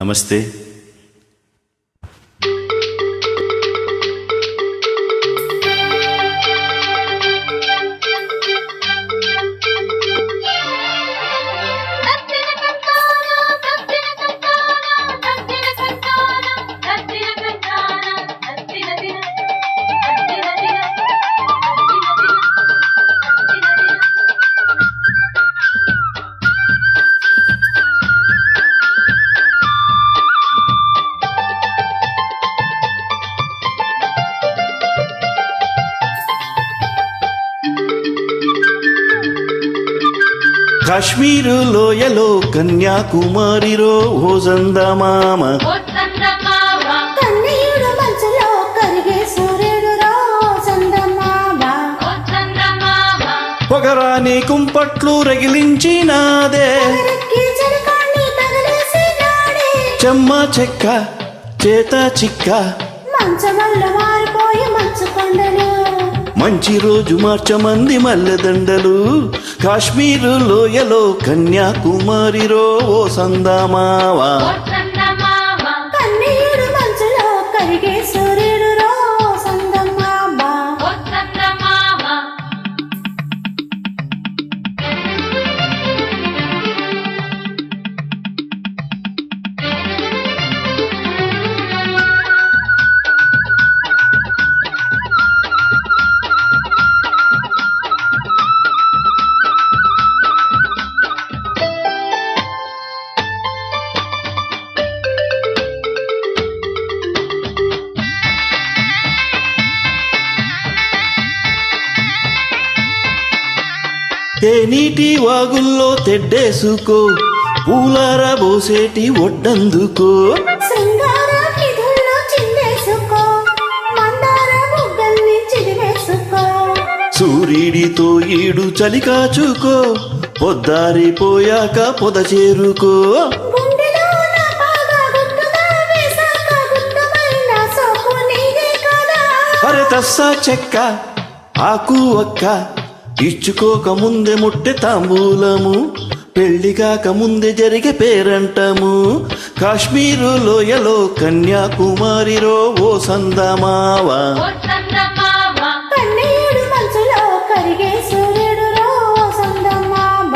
నమస్తే. కాశ్మీరు లోయలో కన్యాకుమారిలో ఓ చందమామ, కన్నీరు మంచులో కరిగే సూర్యుడురో చందమామ, పొగరాని కుంపట్లు రగిలించినాదే, ఎవరెక్కి చిరకాన్ని తగిలేసినాడే, చెమ్మ చెక్క చేత చిక్క, మంచమల్ల మారిపోయి మంచు కొండలు, మంచి రోజు మార్చమంది మల్లెదండలు. కాశ్మీరు లోయలో కన్యాకుమారిలో ఓ చందమామ, కన్నీరు మంచులో కరిగే సూర్యుడురో చందమామ. తేనీటి వాగుల్లో తెడ్డేసుకో, పూలార బోసేటి ఒడ్డందుకో, సింగార నిధుల్లో చిందేసుకో, మందార బుగ్గల్ని చిదివేసుకో, సూర్యుడితో ఈడు చలి కాచుకో, పొద్దారిపోయాక పొద చేరుకో. గుండెలో నా బాగా గుట్టుగా వేశాక గుట్టుమైన సోపు నీదే కదా. అరే తస్సా చెక్క ఆకు ఒక్క, ఇచ్చుకోక ముందే ముట్టె తాంబూలము, పెళ్లి కాక ముందే జరిగే పేరంటము. కాశ్మీరు లోయలో కన్యాకుమారిలో ఓ చందమామ, కన్నీడు మంచులో కరిగే సూర్యుడురో చందమామ.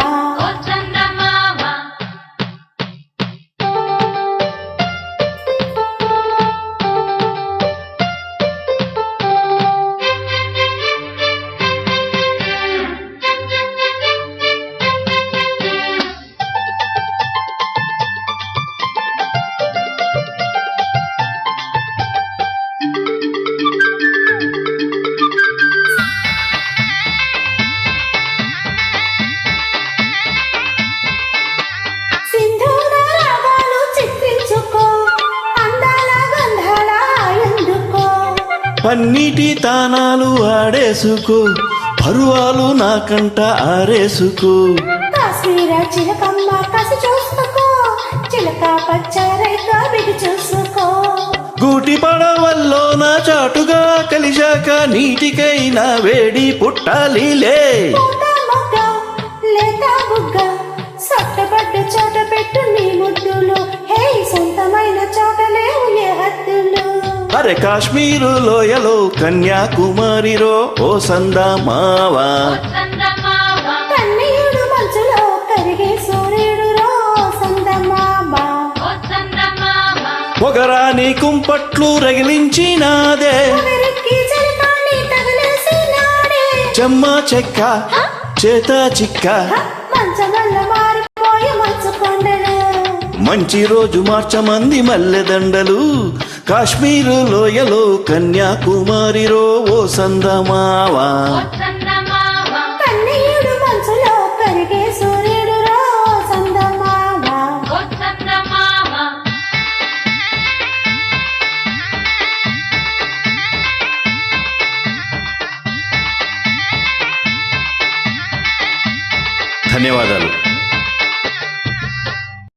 సింధూర రాగాలు చిత్రించుకో, అందాల గంధాల ఎందుకో, పన్నీటి తానాలు ఆడేసుకో, పరువాలు నాకంట ఆరేసుకో. కాశ్మీర చిలకమ్మ కసి చూసుకో, చిలక పచ్చరైక బిగి చూసుకో, గూటి పడవల్లో నా చాటుగా కలిశాక నీటికైనా వేడి పుట్టాలిలే. పూట మొగ్గ లేత బుగ్గ సొట్టపడ్డ చోట పెట్టు నీ ముద్దులు, హే సొంతమైన చోట లేవు ఏ హద్దులు. అరే కాశ్మీరు లోయలో కన్యాకుమారిలో ఓ చందమామ, కన్నీడు మంచులో కరిగే సూర్యుడురో చందమామ, పొగరాని కుంపట్లు రగిలించినాదే, ఎవరెక్కి చిరకాన్ని తగిలేసినాడే, చెమ్మ చెక్క చేత చిక్క, మంచమల్ల మారిపోయి మంచు కొండలు, మంచి రోజు మార్చమంది మల్లెదండలు. కాశ్మీరు లోయలో కన్యాకుమారిలో ఓ చందమామ, కన్నీడు మంచులో కరిగే సూర్యుడురో చందమామ. ధన్యవాదాలు.